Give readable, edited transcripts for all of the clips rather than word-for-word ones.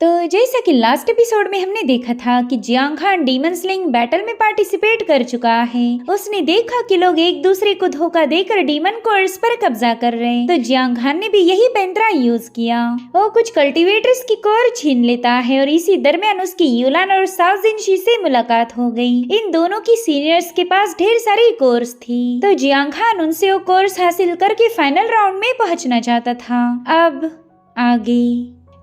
तो जैसा कि लास्ट एपिसोड में हमने देखा था कि Jiang Khan demon sling battle में पार्टिसिपेट कर चुका है। उसने देखा कि लोग एक दूसरे को धोखा देकर डीमन कोर्स पर कब्जा कर रहे हैं, तो जियांग खान ने भी यही पैंतरा यूज किया। वो कुछ कल्टीवेटर्स की कोर छीन लेता है और इसी दरमियान उसकी यूलान और साओ जिनशी से मुलाकात हो गई। इन दोनों की सीनियर्स के पास ढेर सारी कोर्स थी, तो जियांग खान उनसे वो कोर्स हासिल करके फाइनल राउंड में पहुंचना चाहता था। अब आगे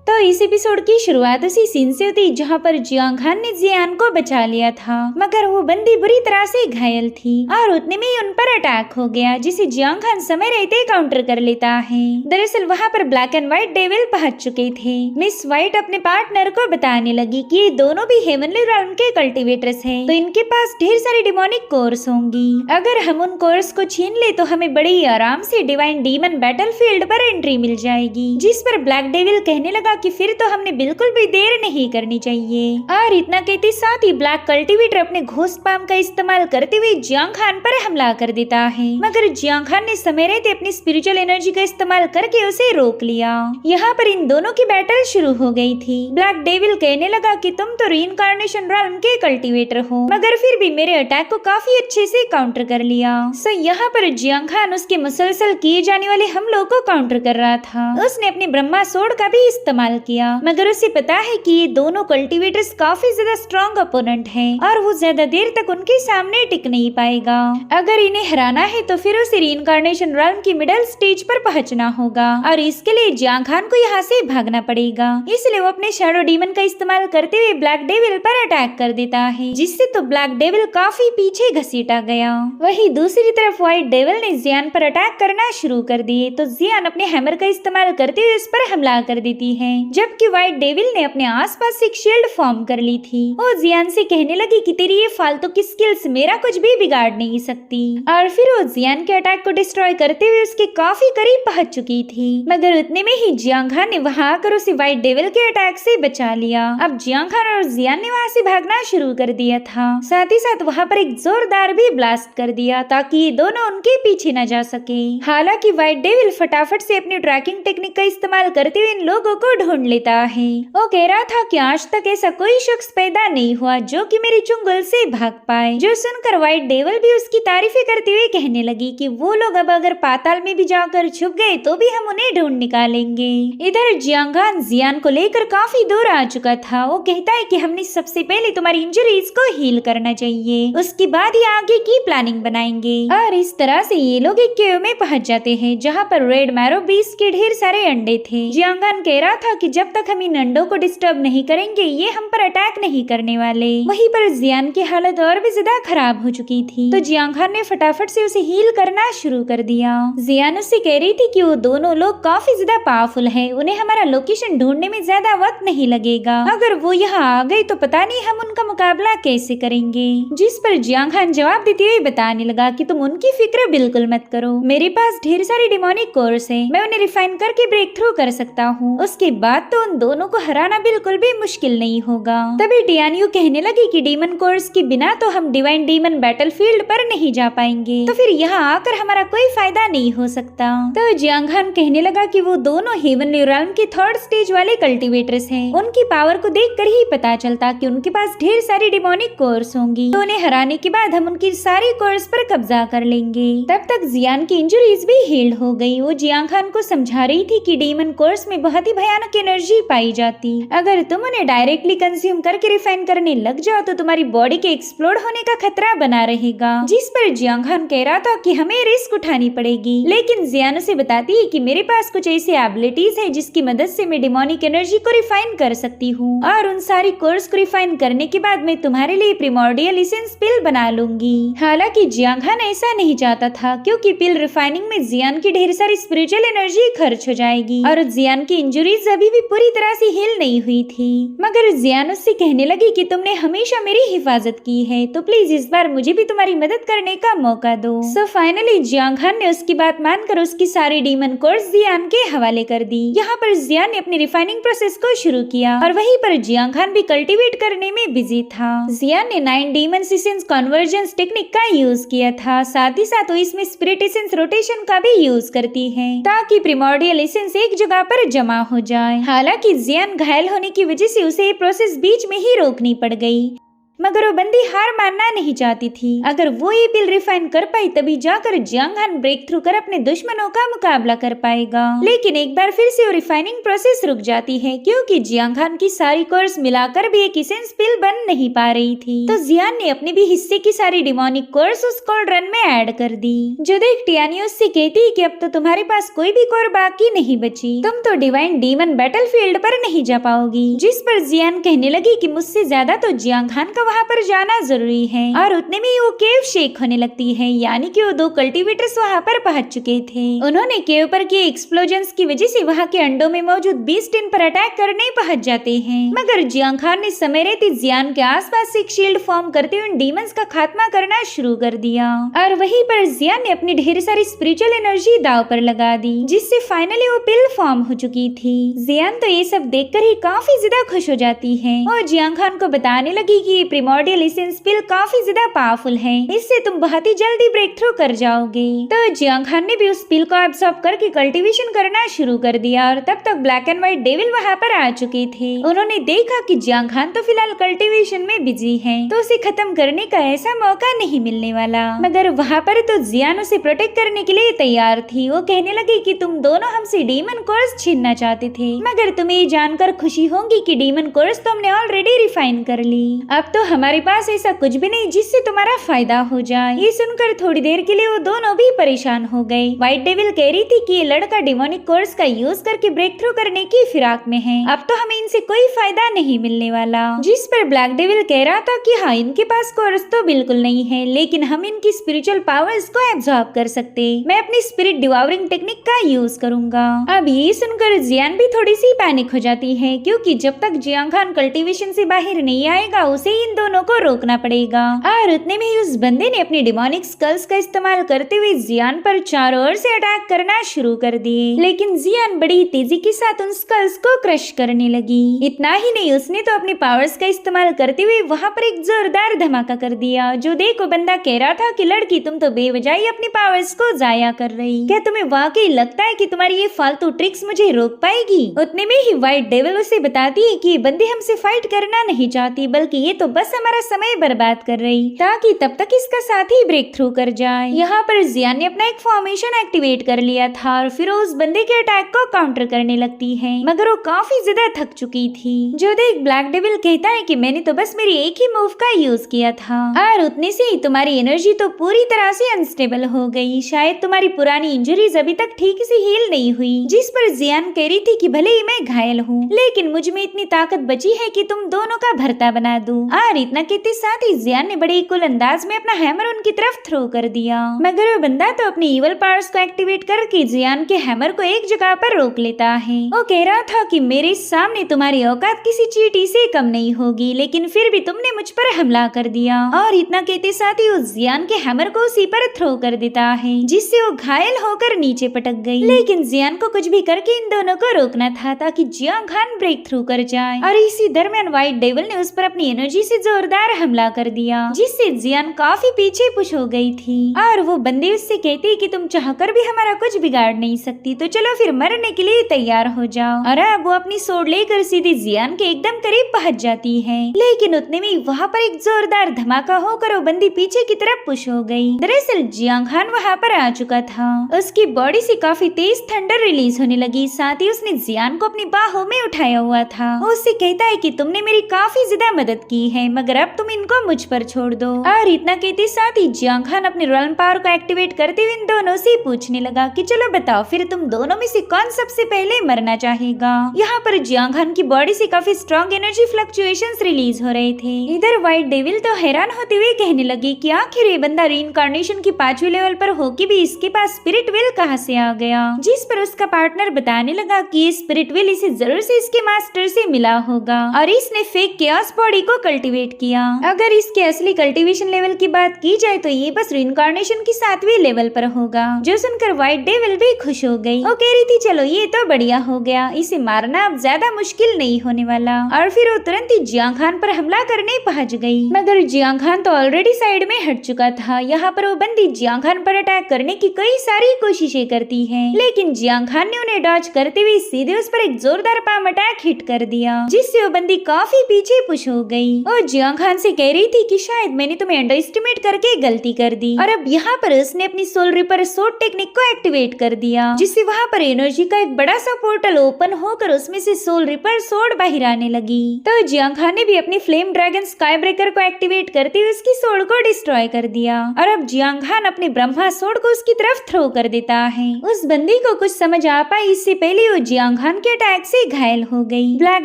तो इस एपिसोड की शुरुआत उसी सीन से होती जहाँ पर जियांग खान ने जियान को बचा लिया था, मगर वो बंदी बुरी तरह से घायल थी और उतने में ही उन पर अटैक हो गया, जिसे जियांग खान समय रहते काउंटर कर लेता है। दरअसल वहाँ पर ब्लैक एंड व्हाइट डेविल पहुंच चुके थे। मिस व्हाइट अपने पार्टनर को बताने लगी कि ये दोनों भी हेवनली रेल्म के कल्टीवेटर्स हैं, तो इनके पास ढेर सारी डिमोनिक कोर्स होंगी। अगर हम उन कोर्स को छीन ले तो हमें बड़ी ही आराम से डिवाइन डीमन बैटलफील्ड पर एंट्री मिल जाएगी। जिस पर ब्लैक डेविल कहने लगा कि फिर तो हमने बिल्कुल भी देर नहीं करनी चाहिए। और इतना कहते साथ ही ब्लैक कल्टीवेटर अपने घोस्ट पाम का इस्तेमाल करते हुए जियांग खान पर हमला कर देता है, मगर जियांग खान ने समय रहते अपनी स्पिरिचुअल एनर्जी का इस्तेमाल करके उसे रोक लिया। यहाँ पर इन दोनों की बैटल शुरू हो गई थी। ब्लैक डेविल कहने लगा कि तुम तो रीइंकार्नेशन रेल्म के कल्टीवेटर हो, मगर फिर भी मेरे अटैक को काफी अच्छे से काउंटर कर लिया। सो यहाँ पर जियांग खान उसके मुसलसल किए जाने वाले हमलों को काउंटर कर रहा था। उसने अपने ब्रह्मा सोर्ड का भी इस्तेमाल किया, मगर उसे पता है कि ये दोनों कल्टीवेटर्स काफी ज्यादा स्ट्रॉन्ग अपोनेंट हैं और वो ज्यादा देर तक उनके सामने टिक नहीं पाएगा। अगर इन्हें हराना है तो फिर उसे रीइंकार्नेशन रेल्म की मिडिल स्टेज पर पहुंचना होगा और इसके लिए जियांग खान को यहाँ से भागना पड़ेगा। इसलिए वो अपने शैडो डीमन का इस्तेमाल करते हुए ब्लैक डेविल पर अटैक कर देता है, जिससे तो ब्लैक डेविल काफी पीछे घसीटा गया। वही दूसरी तरफ व्हाइट डेविल ने जियान पर अटैक करना शुरू कर दिए, तो जियान अपने हैमर का इस्तेमाल करते हुए उस पर हमला कर देती है, जबकि व्हाइट डेविल ने अपने आसपास एक शील्ड फॉर्म कर ली थी। वो जियान से कहने लगी कि तेरी ये फालतू की स्किल्स मेरा कुछ भी बिगाड़ नहीं सकती, और फिर वो जियान के अटैक को डिस्ट्रॉय करते हुए उसके काफी करीब पहुंच चुकी थी। मगर उतने में ही जियांग खान ने वहां आकर उसे व्हाइट डेविल के अटैक से बचा लिया। अब जियांग खान और जियान ने वहां से भागना शुरू कर दिया था, साथ ही साथ वहां पर एक जोरदार भी ब्लास्ट कर दिया ताकि ये दोनों उनके पीछे न जा सके। हालांकि व्हाइट डेविल फटाफट से अपनी ट्रैकिंग टेक्निक का इस्तेमाल करते हुए इन लोगों को ढूंढ लेता है। वो कह रहा था कि आज तक ऐसा कोई शख्स पैदा नहीं हुआ जो कि मेरी चुंगल से भाग पाए, जो सुनकर व्हाइट डेविल भी उसकी तारीफें करते हुए कहने लगी कि वो लोग अब अगर पाताल में भी जाकर छुप गए तो भी हम उन्हें ढूंढ निकालेंगे। इधर जियांग खान जियान को लेकर काफी दूर आ चुका था। वो कहता है कि हमने सबसे पहले तुम्हारी इंजरीज को हील करना चाहिए, उसके बाद ही आगे की प्लानिंग बनाएंगे। और इस तरह से ये लोग एक केव में पहुंच जाते हैं, जहाँ पर रेड मैरो बीस्ट के ढेर सारे अंडे थे। जियांग खान कह रहा था कि जब तक हम इन अंडों को डिस्टर्ब नहीं करेंगे ये हम पर अटैक नहीं करने वाले। वहीं पर जियान की हालत और भी ज्यादा खराब हो चुकी थी, तो जियांग खान ने फटाफट से उसे हील करना शुरू कर दिया। जियान उससे कह रही थी कि वो दोनों लोग काफी ज्यादा पावरफुल है, उन्हें हमारा लोकेशन ढूंढने में ज्यादा वक्त नहीं लगेगा। अगर वो यहाँ आ गए तो पता नहीं हम उनका मुकाबला कैसे करेंगे। जिस पर जियांग खान जवाब देते हुए बताने लगा कि तुम उनकी फिक्र बिल्कुल मत करो, मेरे पास ढेर सारी डिमोनिक कोर्स है, मैं उन्हें रिफाइन करके ब्रेक थ्रू कर सकता हूँ। उसके बाद तो उन दोनों को हराना बिल्कुल भी मुश्किल नहीं होगा। तभी डियानियो कहने लगी कि डीमन कोर्स के बिना तो हम डिवाइन डीमन बैटलफील्ड पर नहीं जा पाएंगे, तो फिर यहाँ आकर हमारा कोई फायदा नहीं हो सकता। तो जियांग खान कहने लगा कि वो दोनों हेवनली रेल्म के थर्ड स्टेज वाले कल्टीवेटर्स हैं, उनकी पावर को देखकर ही पता चलता कि उनके पास ढेर सारी डिमोनिक कोर्स होंगी, तो उन्हें हराने के बाद हम उनकी सारी कोर्स पर कब्जा कर लेंगे। तब तक जियान की इंजरीज भी हील्ड हो गई। वो जियांग खान को समझा रही थी कि डीमन कोर्स में बहुत ही भयानक एनर्जी पाई जाती, अगर तुम उन्हें डायरेक्टली कंज्यूम करके रिफाइन करने लग जाओ तो तुम्हारी बॉडी के एक्सप्लोड होने का खतरा बना रहेगा। जिस पर जियांग खान कह रहा था कि हमें रिस्क उठानी पड़ेगी, लेकिन जियान उसे बताती है कि मेरे पास कुछ ऐसी एबिलिटीज है जिसकी मदद से मैं डिमोनिक एनर्जी को रिफाइन कर सकती हूँ, और उन सारी कोर्स को रिफाइन करने के बाद मैं तुम्हारे लिए प्रिमोर्डियल एसेंस पिल बना लूंगी। हालांकि जियांग खान ऐसा नहीं चाहता था, क्योंकि पिल रिफाइनिंग में जियान की ढेर सारी स्पिरिचुअल एनर्जी खर्च हो जाएगी और जियान की इंजरीज अभी भी पूरी तरह से हील नहीं हुई थी। मगर जियान उससे कहने लगी कि तुमने हमेशा मेरी हिफाजत की है, तो प्लीज इस बार मुझे भी तुम्हारी मदद करने का मौका दो। सो फाइनली जियांग खान ने उसकी बात मानकर उसकी सारी डीमन कोर्स जियान के हवाले कर दी। यहाँ पर जियान ने अपनी रिफाइनिंग प्रोसेस को शुरू किया और वहीं पर जियांग खान भी कल्टीवेट करने में बिजी था। जियान ने 9 डीमन एसेंस कन्वर्जेंस टेक्निक का यूज किया था, साथ ही साथ वो इसमें स्पिरिट एसेंस रोटेशन का भी यूज करती है ताकि प्रिमोर्डियल एसेंस एक जगह पर जमा हो जाए। जाए। हालांकि जियान घायल होने की वजह से उसे ये प्रोसेस बीच में ही रोकनी पड़ गई, मगर वो बंदी हार मानना नहीं चाहती थी। अगर वो ये पिल रिफाइन कर पाई तभी जाकर जियांग हान ब्रेक थ्रू कर अपने दुश्मनों का मुकाबला कर पाएगा। लेकिन एक बार फिर से वो रिफाइनिंग प्रोसेस रुक जाती है, क्योंकि जियांग हान की सारी कोर्स मिलाकर भी एक इसेंस पिल बन नहीं पा रही थी। तो जियान ने अपने भी हिस्से की सारी डिमोनिक कोर्स उस कोल्ड रन में ऐड कर दी। जो देख टियानी उससे कहती है कि अब तो तुम्हारे पास कोई भी कोर बाकी नहीं बची, तुम तो डिवाइन डीमन बैटलफील्ड पर नहीं जा पाओगी। जिस पर जियान कहने लगी कि मुझसे ज्यादा तो जियांग हान का वहाँ पर जाना जरूरी है। और उतने में ही वो केव शेक होने लगती है, यानी कि वो 2 कल्टीवेटर्स वहाँ पर पहुंच चुके थे। उन्होंने केव पर किए एक्सप्लोजन्स की वजह से वहाँ के अंडों में मौजूद बीस्ट इन पर अटैक करने पहुंच जाते हैं। मगर जियांग हान ने समय रहते जियान के आसपास एक शील्ड फॉर्म करते हुए डीमंस का खात्मा करना शुरू कर दिया। और वहीं पर जियान ने अपनी ढेर सारी स्पिरिचुअल एनर्जी दाव पर लगा दी, जिससे फाइनली वो पिल फॉर्म हो चुकी थी। जियान तो ये सब देखकर ही काफी ज्यादा खुश हो जाती है और जियांग हान को बताने लगी कि प्रिमोर्डियल इसेंस पिल काफी ज्यादा पावरफुल है, इससे तुम बहुत ही जल्दी ब्रेक थ्रू कर जाओगे। तो जियांग हान ने भी उस पिल को एब्सॉर्ब करके कल्टीवेशन करना शुरू कर दिया और तब तक ब्लैक एंड व्हाइट डेविल वहाँ पर आ चुके थे। उन्होंने देखा कि जियांग हान तो फिलहाल कल्टीवेशन में बिजी है, तो उसे खत्म करने का ऐसा मौका नहीं मिलने वाला। मगर वहाँ पर तो जियान उसे प्रोटेक्ट करने के लिए तैयार थी। वो कहने लगी कि तुम दोनों हमसे डीमन कोर्स छीनना चाहते थे, मगर तुम्हें ये जानकर खुशी होगी कि डीमन कोर्स तो हमने ऑलरेडी रिफाइन कर ली। अब तो हमारे पास ऐसा कुछ भी नहीं जिससे तुम्हारा फायदा हो जाए। ये सुनकर थोड़ी देर के लिए वो दोनों भी परेशान हो गए। व्हाइट डेविल कह रही थी कि ये लड़का डिमोनिक कोर्स का यूज करके ब्रेक थ्रू करने की फिराक में है, अब तो हमें इनसे कोई फायदा नहीं मिलने वाला। जिस पर ब्लैक डेविल कह रहा था कि हाँ, इनके पास कोर्स तो बिल्कुल नहीं है, लेकिन हम इनकी स्पिरिचुअल पावर्स को एब्जॉर्ब कर सकते। मैं अपनी स्पिरिट डिवावरिंग टेक्निक का यूज करूंगा। अब ये सुनकर जियान भी थोड़ी सी पैनिक हो जाती है, क्योंकि जब तक जियांग हान कल्टीवेशन से बाहर नहीं आएगा उसे इन दोनों को रोकना पड़ेगा। और उतने में ही उस बंदे ने अपनी डिमोनिक स्कल्स का इस्तेमाल करते हुए जियान पर चारों ओर से अटैक करना शुरू कर दिए। लेकिन जियान बड़ी तेजी के साथ उन स्कल्स को क्रश करने लगी। इतना ही नहीं, उसने तो अपनी पावर्स का इस्तेमाल करते हुए वहाँ पर एक जोरदार धमाका कर दिया। जो देखो बंदा कह रहा था कि लड़की तुम तो बेवजह अपनी पावर्स को जाया कर रही, क्या तुम्हें वाकई लगता है कि तुम्हारी ये फालतू ट्रिक्स मुझे रोक पाएगी? उतने में ही व्हाइट डेविल उसे बताती है कि ये बंदी हमसे फाइट करना नहीं चाहती, बल्कि ये तो बस हमारा समय बर्बाद कर रही ताकि तब तक इसका साथी ब्रेक थ्रू कर जाए। यहाँ पर जियान ने अपना एक फॉर्मेशन एक्टिवेट कर लिया था और फिर उस बंदे के अटैक को काउंटर करने लगती है, मगर वो काफी ज्यादा थक चुकी थी। जो देख ब्लैक डेविल कहता है कि मैंने तो बस मेरी एक ही मूव का यूज किया था और उतने से ही तुम्हारी एनर्जी तो पूरी तरह से अनस्टेबल हो गई, शायद तुम्हारी पुरानी इंजरीज अभी तक ठीक से हील नहीं हुई। जिस पर जियान कह रही थी कि भले ही मैं घायल हूँ, लेकिन मुझ में इतनी ताकत बची है कि तुम दोनों का भरता बना दूं। और इतना कहते साथ ही जियान ने बड़े कुल अंदाज में अपना हैमर उनकी तरफ थ्रो कर दिया, मगर वो बंदा तो अपनी इवल पावर्स को एक्टिवेट करके जियान के हैमर को एक जगह पर रोक लेता है। वो कह रहा था कि मेरे सामने तुम्हारी औकात किसी चींटी से कम नहीं होगी, लेकिन फिर भी तुमने मुझ पर हमला कर दिया। और इतना कहते साथ ही उस जियान के हैमर को उसी पर थ्रो कर देता है, जिससे वो घायल होकर नीचे पटक गई। लेकिन जियान को कुछ भी करके इन दोनों को रोकना था ताकि जियांग हान ब्रेक थ्रू कर जाए। और इसी दरमियान व्हाइट डेविल ने उस पर अपनी एनर्जी से जोरदार हमला कर दिया, जिससे जियान काफी पीछे पुश हो गई थी। और वो बंदी उससे कहती कि तुम चाहकर भी हमारा कुछ बिगाड़ नहीं सकती, तो चलो फिर मरने के लिए तैयार हो जाओ। और अब वो अपनी सोड लेकर सीधे जियान के एकदम करीब पहुंच जाती है, लेकिन उतने में वहाँ पर एक जोरदार धमाका होकर वो बंदी पीछे की तरफ पुश हो गई। दरअसल जियांग हान वहाँ पर आ चुका था। उसकी बॉडी से काफी तेज थंडर रिलीज होने लगी, साथ ही उसने जियान को अपनी बाहों में उठाया हुआ था। वो उससे कहता है कि तुमने मेरी काफी ज्यादा मदद की है, मगर अब तुम इनको मुझ पर छोड़ दो। और इतना कहते साथ ही जियांग हान अपने रॉयल पावर को एक्टिवेट करते हुए इन दोनों से पूछने लगा कि चलो बताओ फिर तुम दोनों में से कौन सबसे पहले मरना चाहेगा। यहाँ पर जियांग हान की बॉडी से काफी स्ट्रॉन्ग एनर्जी फ्लक्चुएशंस रिलीज हो रहे थे। इधर व्हाइट डेविल तो हैरान होते हुए कहने लगी कि आखिर ये बंदा रीइंकार्नेशन की 5वीं लेवल पर होके भी इसके पास स्पिरिट विल कहाँ से आ गया। जिस पर उसका पार्टनर बताने लगा कि ये स्पिरिट विल इसे जरूर से इसके मास्टर से मिला होगा और इसने फेक केओस बॉडी को कल्टीवेट एक्टिवेट किया। अगर इसके असली कल्टीवेशन लेवल की बात की जाए तो ये बस रिइंकार्नेशन की 7वीं लेवल पर होगा। जो सुनकर व्हाइट डेविल भी खुश हो गई। वो कह रही थी चलो ये तो बढ़िया हो गया, इसे मारना अब ज्यादा मुश्किल नहीं होने वाला। और फिर वो तुरंत ही जियांग खान पर हमला करने पहुंच गई। मगर जियांग खान तो ऑलरेडी साइड में हट चुका था। यहाँ पर वो बंदी जियांग खान पर अटैक करने की कई सारी कोशिशें करती है, लेकिन जियांग खान ने उन्हें डॉज करते हुए सीधे उस पर एक जोरदार पाम अटैक हिट कर दिया, जिससे वो बंदी काफी पीछे पुश हो गई। और जियांग खान से कह रही थी कि शायद मैंने तुम्हें अंडर एस्टिमेट करके गलती कर दी। और अब यहाँ पर उसने अपनी सोल रिपर सोर्ड टेक्निक को एक्टिवेट कर दिया, जिससे वहाँ पर एनर्जी का एक बड़ा सा पोर्टल ओपन होकर उसमें से सोल रिपर सोर्ड बाहर आने लगी। तो जियांग खान ने भी अपनी फ्लेम ड्रैगन स्काई ब्रेकर को एक्टिवेट करते हुए उसकी सोर्ड को डिस्ट्रॉय कर दिया। और अब जियांग खान अपने ब्रह्मा सोर्ड को उसकी तरफ थ्रो कर देता है। उस बंदी को कुछ समझ आ पाई इससे पहले वो जियांग खान के अटैक से घायल हो गई। ब्लैक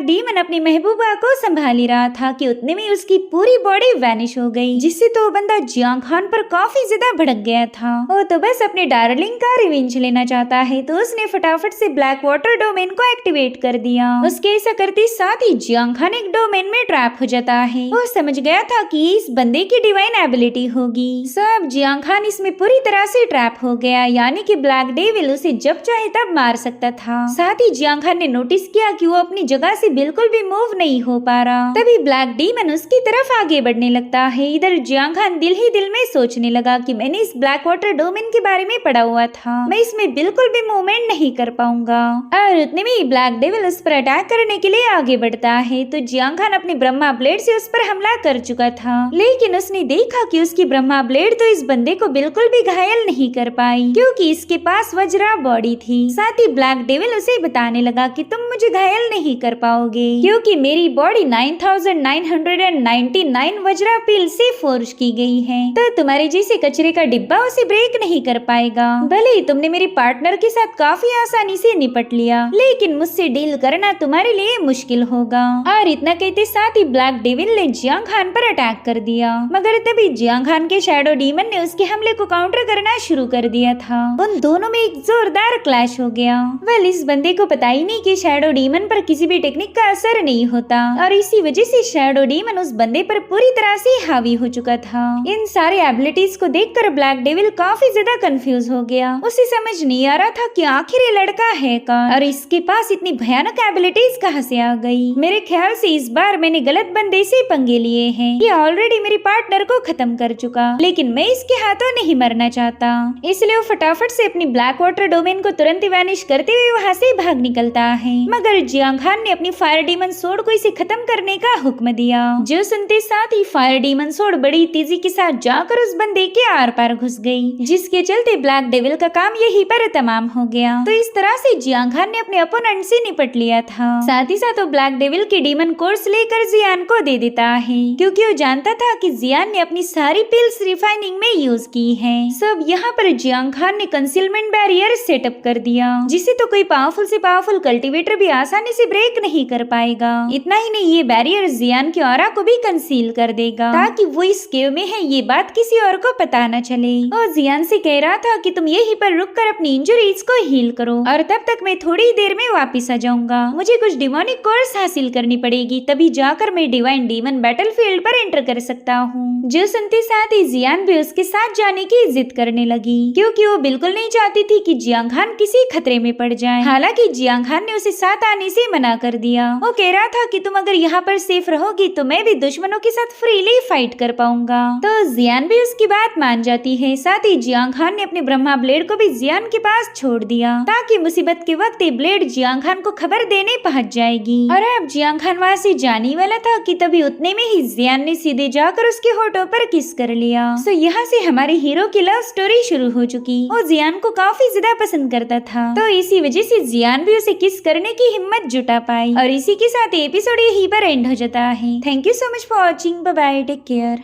डीमन अपनी महबूबा को संभाल ही रहा था कि उतने में उसकी पूरी बॉडी वैनिश हो गई, जिससे तो बंदा जियांग खान पर काफी ज्यादा भड़क गया था। वो तो बस अपने डार्लिंग का रिवेंज लेना चाहता है, तो उसने फटाफट से ब्लैक वाटर डोमेन को एक्टिवेट कर दिया। उसके ऐसा करते साथ ही जियांग खान एक डोमेन में ट्रैप हो जाता है। वो समझ गया था कि इस बंदे की डिवाइन एबिलिटी होगी। सब जियांग खान इसमें पूरी तरह से ट्रैप हो गया, यानी कि ब्लैक डेविल उसे जब चाहे तब मार सकता था। साथ ही जियांग खान ने नोटिस किया कि वो अपनी जगह से बिल्कुल भी मूव नहीं हो पा रहा। तभी ब्लैक डीमन उसकी तरफ आगे बढ़ने लगता है। इधर जियांग खान दिल ही दिल में सोचने लगा कि मैंने इस ब्लैक वाटर डोमेन के बारे में पढ़ा हुआ था, मैं इसमें बिल्कुल भी मूवमेंट नहीं कर पाऊंगा। और उतने में ही ब्लैक डेविल उस पर अटैक करने के लिए आगे बढ़ता है। तो जियांग खान अपने ब्रह्मा ब्लेड से उस पर हमला कर चुका था, लेकिन उसने देखा कि उसकी ब्रह्मा ब्लेड तो इस बंदे को बिल्कुल भी घायल नहीं कर पाई, क्योंकि इसके पास वज्रा बॉडी थी। साथ ही ब्लैक डेविल उसे बताने लगा कि तुम मुझे घायल नहीं कर पाओगे, क्योंकि मेरी बॉडी 9999 वज्रा पील से फोर्ज की गई है, तो तुम्हारे जैसे कचरे का डिब्बा उसे ब्रेक नहीं कर पाएगा। भले ही तुमने मेरे पार्टनर के साथ काफी आसानी से निपट लिया, लेकिन मुझसे डील करना तुम्हारे लिए मुश्किल होगा। और इतना कहते साथ ही ब्लैक डेविल ने जियांग खान पर अटैक कर दिया, मगर तभी जियांग खान के शैडो डीमन ने उसके हमले को काउंटर करना शुरू कर दिया था। उन दोनों में एक जोरदार क्लैश हो गया। वेल, इस बंदे को पता ही नहीं कि शैडो डीमन पर किसी भी टेक्निक का असर नहीं होता, और इसी वजह से शैडो डीमन उस बंदे पर पूरी तरह से हावी हो चुका था। इन सारे एबिलिटीज को देखकर ब्लैक डेविल काफी ज्यादा कंफ्यूज हो गया। उसे समझ नहीं आ रहा था कि आखिर ये लड़का है कौन और इसके पास इतनी भयानक एबिलिटीज कहां से आ गई। मेरे ख्याल से इस बार मैंने गलत बंदे से पंगे लिए हैं। ये ऑलरेडी मेरी पार्टनर को खत्म कर चुका, लेकिन मैं इसके हाथों नहीं मरना चाहता। इसलिए वो फटाफट से अपनी ब्लैक वाटर डोमेन को तुरंत ही वैनिश करते हुए वहाँ से भाग निकलता है। मगर जियांग खान ने अपनी फायर डीमन सोर्ड को इसे खत्म करने का हुक्म दिया, जो सुनते साथ ही फायर डीमन सोर्ड बड़ी तेजी के साथ जाकर उस बंदे के आर पार घुस गई, जिसके चलते ब्लैक डेविल का काम यहीं पर तमाम हो गया। तो इस तरह से जियांग खान ने अपने अपोनेंट से निपट लिया था। साथ ही साथ वो ब्लैक डेविल के डीमन कोर्स लेकर जियान को दे देता है, क्योंकि वो जानता था कि जियान ने अपनी सारी पिल्स रिफाइनिंग में यूज की है। सब यहाँ पर जियांग खान ने कंसीलमेंट बैरियर सेटअप कर दिया, जिसे तो कोई पावरफुल से पावरफुल कल्टीवेटर भी आसानी से ब्रेक नहीं कर पाएगा। इतना ही नहीं, ये बैरियर जियान के ऑरा को भी कंसील कर देगा, ताकि वो इस केव में है ये बात किसी और को पता न चले। और जियान से कह रहा था कि तुम यहीं पर रुक कर अपनी इंजरीज को हील करो, और तब तक मैं थोड़ी देर में वापिस आ जाऊंगा। मुझे कुछ डिमोनिक कोर्स हासिल करनी पड़ेगी, तभी जाकर मैं डिवाइन डीमन बैटलफील्ड पर एंटर कर सकता हूँ। जो सुनते साथ ही जियान भी उसके साथ जाने की जिद करने लगी, क्योंकि वो बिल्कुल नहीं चाहती थी कि जियांग खान किसी खतरे में पड़ जाए। हालांकि जियांग खान ने उसे साथ आने से मना कर दिया। वो कह रहा था कि तुम अगर यहाँ पर सेफ रहोगी तो मैं भी दुश्मनों के साथ फ्रीली फाइट कर पाऊंगा। तो जियान भी उसकी बात मान जाती है। साथ ही जियांग खान ने अपने ब्रह्मा ब्लेड को भी जियान के पास छोड़ दिया, ताकि मुसीबत के वक्त ये ब्लेड जियांग खान को खबर देने पहुंच जाएगी। और अब जियांग खान वहाँ से जाने वाला था कि तभी उतने में ही जियान ने सीधे जाकर उसके होठों पर किस कर लिया। सो यहाँ से हमारे हीरो की लव स्टोरी शुरू हो चुकी। वो जियान को काफी ज्यादा पसंद करता था, तो इसी वजह से जियान भी उसे किस करने की हिम्मत जुटा पाई। और इसी के साथ एपिसोड यहीं पर एंड हो जाता है। Thank you so much for watching. Bye bye, take care.